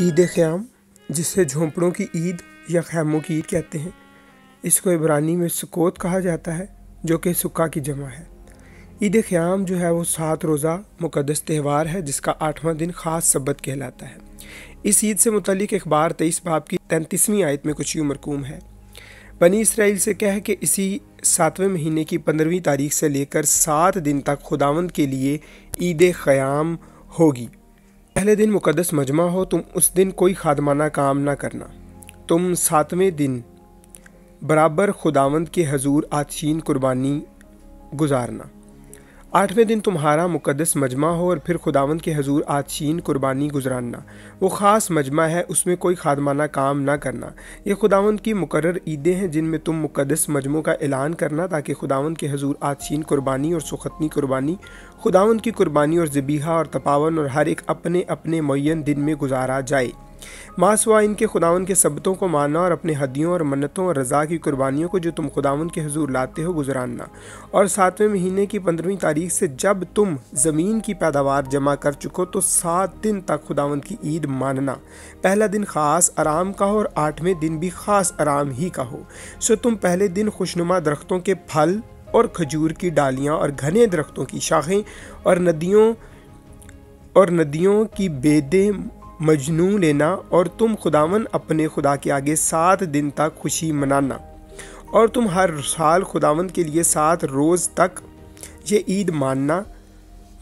ईद ख़याम, जिसे झोंपड़ों की ईद या खैमों की ईद कहते हैं, इसको इब्रानी में सुकोत कहा जाता है, जो कि सुक्का की जमा है। ईद ख़याम जो है वो 7 रोज़ा मुक़द्दस त्यौहार है, जिसका 8वां दिन ख़ास सबत कहलाता है। इस ईद से मुतल्लिक़ अख़बार 23 बाब की 33वीं आयत में कुछ यूँ मरकूम है। बनी इसराइल से कह के इसी 7वें महीने की 15वीं तारीख से लेकर 7 दिन तक खुदावंद के लिए ईद ख़याम होगी। पहले दिन मुक़द्दस मजमा हो, तुम उस दिन कोई खादमाना काम ना करना। तुम 7वें दिन बराबर खुदावंद के हजूर आतशीन कुर्बानी गुजारना। 8वें दिन तुम्हारा मुक़द्दस मजमा हो और फिर खुदावंद के हजूर आतशीन कुर्बानी गुजराना। वो ख़ास मजमा है, उसमें कोई खादमाना काम ना करना। ये खुदावंद की मुकर्रर ईदें हैं जिनमें तुम मुक़द्दस मजमों का ऐलान करना, ताकि खुदावंद के हजूर आतशीन कुर्बानी और सुखतनी कुर्बानी, खुदावंद की कुर्बानी और ज़बीहा और तपावन और हर एक अपने अपने मुअय्यन दिन में गुजारा जाए। मासवा इनके खुदावंद के सबतों को मानना और अपने हदियों और मन्नतों और रज़ा की कुर्बानियों को जो तुम खुदावंद के हुजूर लाते हो गुजराना। और 7वें महीने की 15वीं तारीख से जब तुम ज़मीन की पैदावार जमा कर चुको तो 7 दिन तक खुदावंद की ईद मानना। पहला दिन ख़ास आराम का हो और 8वें दिन भी ख़ास आराम ही का हो। सो तुम पहले दिन खुशनुमा दरख्तों के फल और खजूर की डालियाँ और घने दरख्तों की शाखें और नदियों की बेदें मजनू लेना, और तुम खुदावन अपने खुदा के आगे 7 दिन तक खुशी मनाना। और तुम हर साल खुदावन के लिए 7 रोज़ तक ये ईद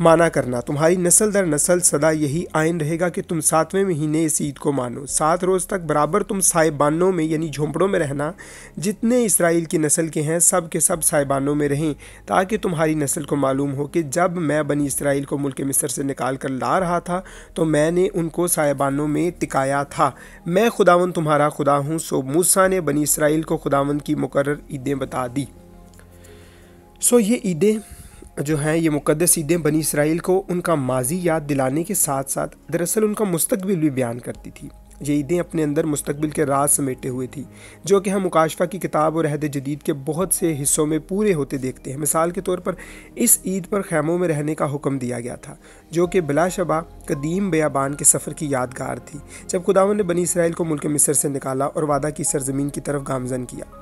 माना करना। तुम्हारी नस्ल दर नस्ल सदा यही आइन रहेगा कि तुम 7वें महीने इस ईद को मानो। 7 रोज़ तक बराबर तुम साहिबानों में यानी झोंपड़ों में रहना। जितने इसराइल की नस्ल के हैं सब के सब साहिबानों में रहें, ताकि तुम्हारी नस्ल को मालूम हो कि जब मैं बनी इसराइल को मुल्क मिस्र से निकाल कर ला रहा था तो मैंने उनको साहिबानों में टिकाया था। मैं खुदावन तुम्हारा खुदा हूँ। सो मूसा ने बनी इसराइल को खुदावन की मुकर्रर ईदें बता दी। सो ये ईदें जो हैं, ये मुक़द्दस ईदें बनी इसराइल को उनका माजी याद दिलाने के साथ साथ दरअसल उनका मुस्तकबिल भी बयान करती थी। ये ईदें अपने अंदर मुस्तकबिल के राज समेटे हुए थी, जो कि हम मुकाशफा की किताब और अहद जदीद के बहुत से हिस्सों में पूरे होते देखते हैं। मिसाल के तौर पर इस ईद पर खैमों में रहने का हुक्म दिया गया था, जो कि बिलाशबा कदीम बियाबान के सफ़र की यादगार थी, जब खुदावन ने बनी इसराइल को मुल्क मिस्र से निकाला और वादा की सरजमीन की तरफ गामजन किया।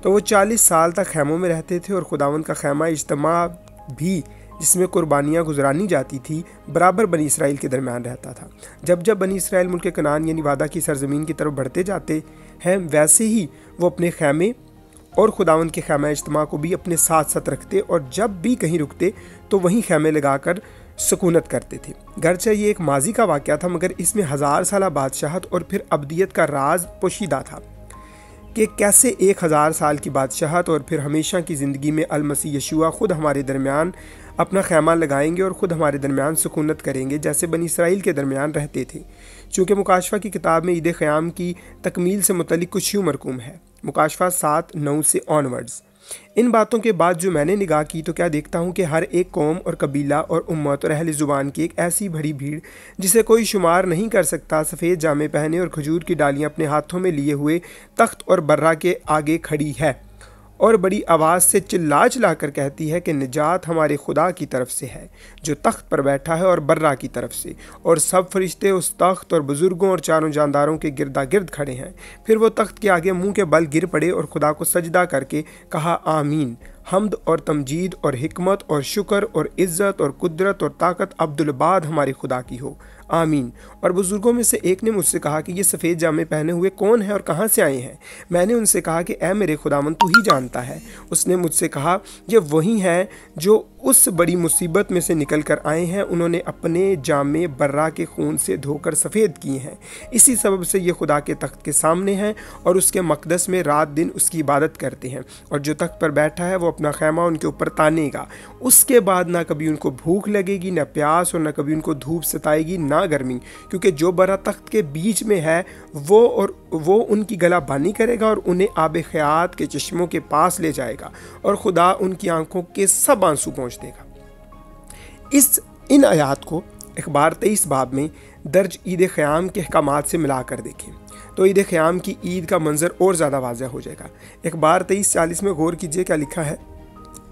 तो वो 40 साल तक खैमों में रहते थे, और खुदावन का खैमा इज्तिमा भी, जिसमें कुर्बानियाँ गुजरानी जाती थी, बराबर बनी इसराइल के दरमियान रहता था। जब जब बनी इसराइल मुल्क कनान यानी वादा की सरजमीन की तरफ बढ़ते जाते हैं, वैसे ही वो अपने खैमे और खुदावंद के खैमा इज्तिमा को भी अपने साथ साथ रखते, और जब भी कहीं रुकते तो वहीं खैमे लगाकर सुकूनत करते थे। गरचे ये एक माजी का वाक़या था, मगर इसमें 1000 साल बादशाहत और फिर अब्दियत का राज पोशीदा था कि कैसे 1000 साल की बादशाहत और फिर हमेशा की ज़िंदगी में अल मसीह यशुआ ख़ुद हमारे दरमियान अपना खैमा लगाएंगे और ख़ुद हमारे दरमियान सुकूनत करेंगे, जैसे बनी इसराइल के दरमियान रहते थे। चूँकि मुकाशफा की किताब में ईद ख़याम की तकमील से मुतल्लिक़ कुछ यूँ मरकूम है। मुकाशफा 7:9 से ऑनवर्ड्स। इन बातों के बाद जो मैंने निगाह की तो क्या देखता हूँ कि हर एक कौम और कबीला और उम्मत और अहले ज़ुबान की एक ऐसी बड़ी भीड़ जिसे कोई शुमार नहीं कर सकता, सफ़ेद जामे पहने और खजूर की डालियाँ अपने हाथों में लिए हुए तख्त और बर्रा के आगे खड़ी है, और बड़ी आवाज़ से चिल्ला चिल्ला कर कहती है कि निजात हमारे खुदा की तरफ से है, जो तख्त पर बैठा है, और बर्रा की तरफ से। और सब फरिश्ते उस तख्त और बुज़ुर्गों और चारों जानदारों के गिरदा गिर्द खड़े हैं। फिर वो तख्त के आगे मुंह के बल गिर पड़े और खुदा को सजदा करके कहा, आमीन। हम्द और तमजीद और हिकमत और शुक्र और इज़्ज़त और कुदरत और ताकत अब्दुलबाद हमारे खुदा की हो, आमीन। और बुजुर्गों में से एक ने मुझसे कहा कि ये सफ़ेद जामे पहने हुए कौन है और कहाँ से आए हैं? मैंने उनसे कहा कि ऐ मेरे खुदावन, तू ही जानता है। उसने मुझसे कहा, ये वही हैं जो उस बड़ी मुसीबत में से निकल कर आए हैं। उन्होंने अपने जामे बर्रा के खून से धोकर सफ़ेद किए हैं। इसी सबब से ये खुदा के तख्त के सामने हैं और उसके मकदस में रात दिन उसकी इबादत करते हैं। और जो तख्त पर बैठा है वो अपना खैमा उनके ऊपर तानेगा। उसके बाद ना कभी उनको भूख लगेगी, ना प्यास, और ना कभी उनको धूप सताएगी, ना गर्मी, क्योंकि जो बर्रा तख्त के बीच में है वो उनकी गला बानी करेगा और उन्हें आब ख़यात के चश्मों के पास ले जाएगा, और खुदा उनकी आंखों के सब आंसू पहुँच देगा। इन आयात को अखबार 23 बाब में दर्ज ईद ख़याम के अहकामात से मिलाकर देखें तो ईद ख़याम की ईद का मंजर और ज़्यादा वाज़ह हो जाएगा। अखबार 23:40 में गौर कीजिए क्या लिखा है।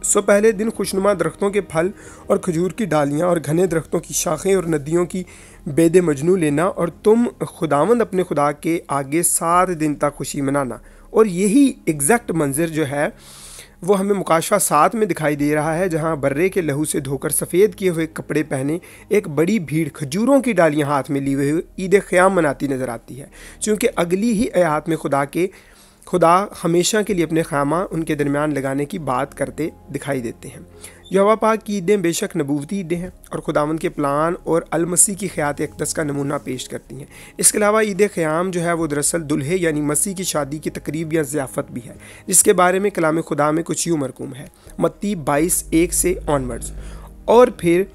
सो पहले दिन खुशनुमा दरख्तों के फल और खजूर की डालियाँ और घने दरख्तों की शाखें और नदियों की बेदे मजनू लेना और तुम खुदावंद अपने खुदा के आगे 7 दिन तक खुशी मनाना। और यही एग्जैक्ट मंजर जो है वो हमें मुकाशवा 7 में दिखाई दे रहा है, जहाँ बर्रे के लहू से धोकर सफ़ेद किए हुए कपड़े पहने एक बड़ी भीड़ खजूरों की डालियाँ हाथ में लिए हुए ईद क़याम मनाती नज़र आती है। चूँकि अगली ही आयत में खुदा हमेशा के लिए अपने ख़ैमा उनके दरमियान लगाने की बात करते दिखाई देते हैं। यहोवा पाक की ईदें बेशक नबूवती ईदें हैं और खुदावंद के प्लान और अलमसीह की ख़यात अक़दस का नमूना पेश करती हैं। इसके अलावा ईद क़याम जो है वो दरअसल दुल्हे यानी मसीह की शादी की तकरीब या ज़ियाफ़त भी है, जिसके बारे में कलाम खुदा में कुछ यूँ मरकूम है, मत्ती 22:1 से ऑनवर्ड्स। और फिर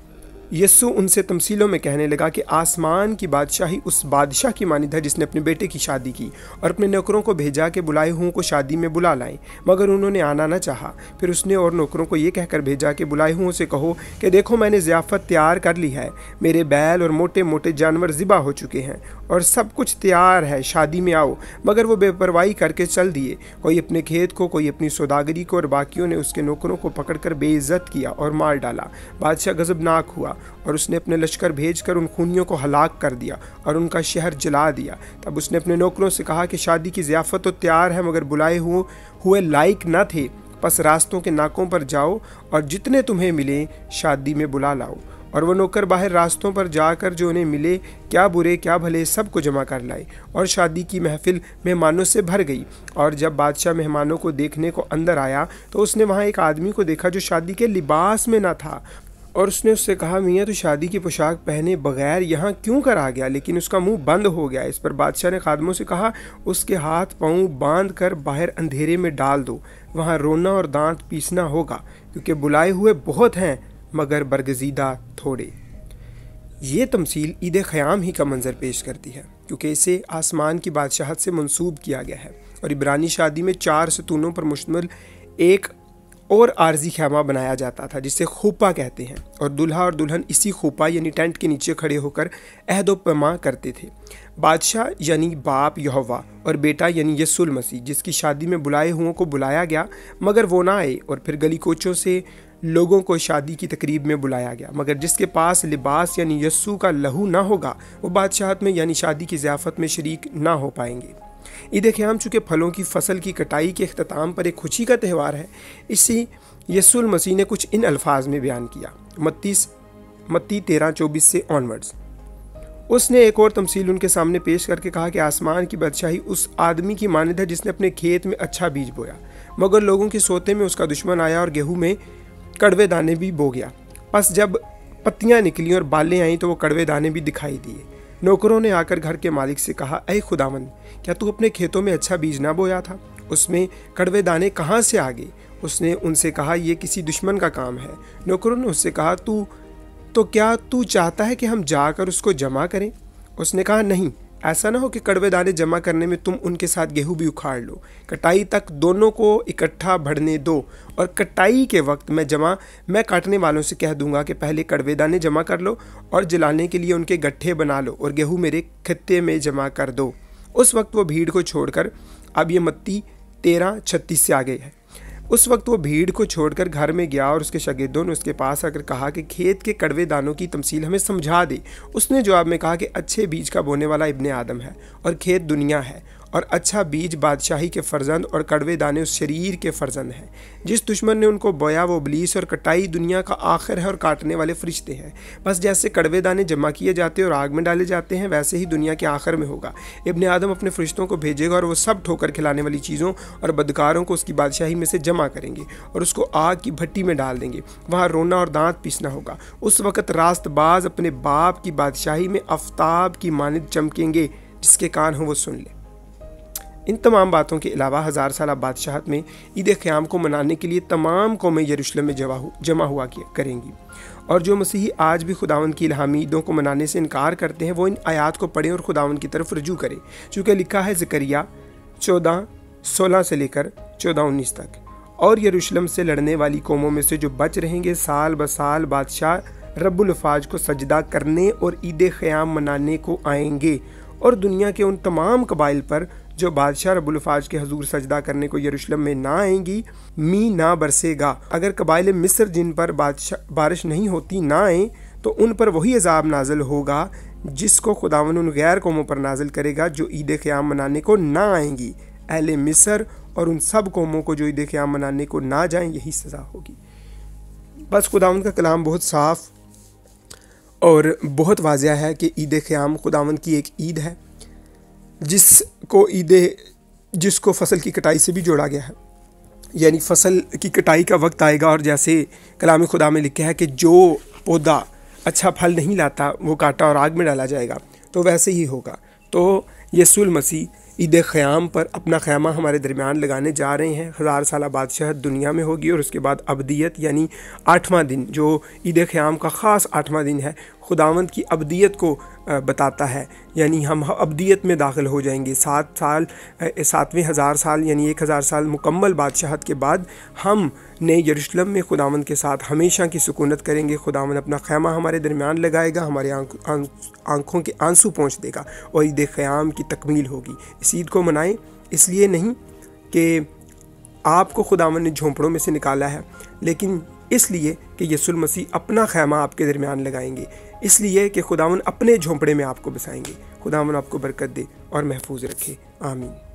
यस्सु उनसे तमसीलों में कहने लगा कि आसमान की बादशाही उस बादशाह की मानिद है जिसने अपने बेटे की शादी की और अपने नौकरों को भेजा कि बुलाए हुओं को शादी में बुला लाएं, मगर उन्होंने आना न चाहा। फिर उसने और नौकरों को ये कहकर भेजा कि बुलाए हुओं से कहो कि देखो मैंने ज़ियाफ़त तैयार कर ली है, मेरे बैल और मोटे मोटे जानवर ज़िबा हो चुके हैं और सब कुछ तैयार है, शादी में आओ। मगर वो बेपरवाही करके चल दिए, कोई अपने खेत को, कोई अपनी सौदागरी को, और बाकियों ने उसके नौकरों को पकड़कर बेइज्जत किया और मार डाला। बादशाह गज़बनाक हुआ और उसने अपने लश्कर भेजकर उन खूनियों को हलाक कर दिया और उनका शहर जला दिया। तब उसने अपने नौकरों से कहा कि शादी की ज़ियाफ़त तो तैयार है, मगर बुलाए हुए लायक न थे, बस रास्तों के नाकों पर जाओ और जितने तुम्हें मिले शादी में बुला लाओ। और वो नौकर बाहर रास्तों पर जाकर जो उन्हें मिले, क्या बुरे क्या भले, सबको जमा कर लाए और शादी की महफिल मेहमानों से भर गई। और जब बादशाह मेहमानों को देखने को अंदर आया तो उसने वहाँ एक आदमी को देखा जो शादी के लिबास में न था, और उसने उससे कहा, मियाँ तो शादी की पोशाक पहने बगैर यहाँ क्यों कर आ गया? लेकिन उसका मुंह बंद हो गया। इस पर बादशाह ने खादमों से कहा, उसके हाथ पाँव बांध कर बाहर अंधेरे में डाल दो, वहाँ रोना और दांत पीसना होगा, क्योंकि बुलाए हुए बहुत हैं मगर बरगजीदा थोड़े। ये तमसील ईद क़याम ही का मंजर पेश करती है, क्योंकि इसे आसमान की बादशाहत से मंसूब किया गया है। और इब्रानी शादी में 4 सतूनों पर मुश्तमिल एक और आर्जी खैमा बनाया जाता था जिसे खूपा कहते हैं, और दुल्हा और दुल्हन इसी खूपा यानी टेंट के नीचे खड़े होकर अहद व पैमा करते थे। बादशाह यानी बाप यहोवा और बेटा यानी यस्सुल मसीह, जिसकी शादी में बुलाए हुओं को बुलाया गया मगर वो ना आए, और फिर गली कोचों से लोगों को शादी की तकरीब में बुलाया गया, मगर जिसके पास लिबास यानी यस्सु का लहू ना होगा वो बादशाहत में यानी शादी की ज़ियाफ़त में शरीक ना हो पाएंगे। ईद क़याम चूँकि फलों की फसल की कटाई के अख्ताम पर एक खुशी का त्यौहार है, इसी यस्सुल मसीह ने कुछ इन अल्फाज में बयान किया, मत्ती 13:24 से ऑनवर्ड्स। उसने एक और तमसील उनके सामने पेश करके कहा कि आसमान की बादशाही उस आदमी की मानिद है जिसने अपने खेत में अच्छा बीज बोया, मगर लोगों के सोते में उसका दुश्मन आया और गेहूँ में कड़वे दाने भी बो गया। बस जब पत्तियाँ निकली और बालें आईं तो वो कड़वे दाने भी दिखाई दिए। नौकरों ने आकर घर के मालिक से कहा, ऐ खुदावंद, क्या तू अपने खेतों में अच्छा बीज ना बोया था? उसमें कड़वे दाने कहाँ से आ गए? उसने उनसे कहा, यह किसी दुश्मन का काम है। नौकरों ने उससे कहा, क्या तू चाहता है कि हम जाकर उसको जमा करें? उसने कहा, नहीं, ऐसा ना हो कि कड़वे दाने जमा करने में तुम उनके साथ गेहूं भी उखाड़ लो। कटाई तक दोनों को इकट्ठा बढ़ने दो, और कटाई के वक्त मैं काटने वालों से कह दूंगा कि पहले कड़वे दाने जमा कर लो और जलाने के लिए उनके गट्ठे बना लो और गेहूं मेरे खत्ते में जमा कर दो। उस वक्त वो भीड़ को छोड़कर, अब ये मत्ती 13:36 से आगे है, उस वक्त वो भीड़ को छोड़कर घर में गया और उसके शागिर्दों ने उसके पास आकर कहा कि खेत के कड़वे दानों की तमसील हमें समझा दे। उसने जवाब में कहा कि अच्छे बीज का बोने वाला इब्ने आदम है और खेत दुनिया है, और अच्छा बीज बादशाही के फर्जंद और कड़वे दाने उस शरीर के फर्जंद हैं। जिस दुश्मन ने उनको बोया वो इब्लीस, और कटाई दुनिया का आखिर है और काटने वाले फरिश्ते हैं। बस जैसे कड़वे दाने जमा किए जाते और आग में डाले जाते हैं, वैसे ही दुनिया के आखिर में होगा। इब्ने आदम अपने फरिश्तों को भेजेगा और वो सब ठोकर खिलाने वाली चीज़ों और बदकारों को उसकी बादशाही में से जमा करेंगे और उसको आग की भट्टी में डाल देंगे। वहाँ रोना और दांत पीसना होगा। उस वक़्त रास्तबाज अपने बाप की बादशाही में आफ्ताब की मानिद चमकेंगे। जिसके कान हो वो सुन ले। इन तमाम बातों के अलावा 1000 साल बादशाहत में ईद क़याम को मनाने के लिए तमाम कौमें यरूशलेम में जमा हुआ करेंगी, और जो मसीही आज भी खुदावंद की इल्हामी ईदों को मनाने से इनकार करते हैं वो इन आयात को पढ़ें और खुदावंद की तरफ रुजू करें। चूँकि लिखा है ज़करिया 14:16 से लेकर 14:19 तक, और यरूशलेम से लड़ने वाली कौमों में से जो बच रहेंगे साल ब साल बादशाह रब्बुल अफ़ाज को सजदा करने और ईद क़याम मनाने को आएंगे, और दुनिया के उन तमाम कबाइल पर जो बादशाह रब्बुल अफ़ाज के हजूर सजदा करने को यरूशलेम में ना आएंगी, मी ना बरसेगा। अगर कबाइल मिस्र जिन पर बारिश नहीं होती ना आए तो उन पर वही अजाब नाजल होगा जिसको खुदावन उन गैर कौमों पर नाजिल करेगा जो ईद क़याम मनाने को ना आएंगी। अहले मिस्र और उन सब कौमों को जो ईद क़याम मनाने को ना जाएं, यही सज़ा होगी। बस खुदावंद का कलाम बहुत साफ़ और बहुत वाज़ह है कि ईद क़याम खुदावंद की एक ईद है जिसको फ़सल की कटाई से भी जोड़ा गया है। यानी फ़सल की कटाई का वक्त आएगा और जैसे कलाम खुदा में लिखा है कि जो पौधा अच्छा फल नहीं लाता वो काटा और आग में डाला जाएगा, तो वैसे ही होगा। तो यीशु मसीह ईद क़याम पर अपना ख़ैमा हमारे दरमियान लगाने जा रहे हैं। 1000 साल बादशाहत दुनिया में होगी और उसके बाद अबदियत यानी 8वां दिन, जो ईद क़याम का ख़ास 8वां दिन है, खुदावंद की अबदियत को बताता है। यानी हम अबदियत में दाखिल हो जाएंगे। 7वें 1000 साल यानी 1000 साल मुकम्मल बादशाहत के बाद हम नए यरूशलेम में खुदावंद के साथ हमेशा की सुकूनत करेंगे। खुदावंद अपना ख़ैमा हमारे दरमियान लगाएगा, हमारे आँखों के आंसू पोंछ देगा और ईद क़याम की तकमील होगी। इस ईद को मनाएं, इसलिए नहीं कि आपको खुदावंद ने झोंपड़ों में से निकाला है, लेकिन इसलिए कि यीशु मसीह अपना ख़ैमा आपके दरमियान लगाएंगे, इसलिए कि खुदावंद अपने झोंपड़े में आपको बसाएंगे। खुदावंद आपको बरकत दे और महफूज रखे। आमीन।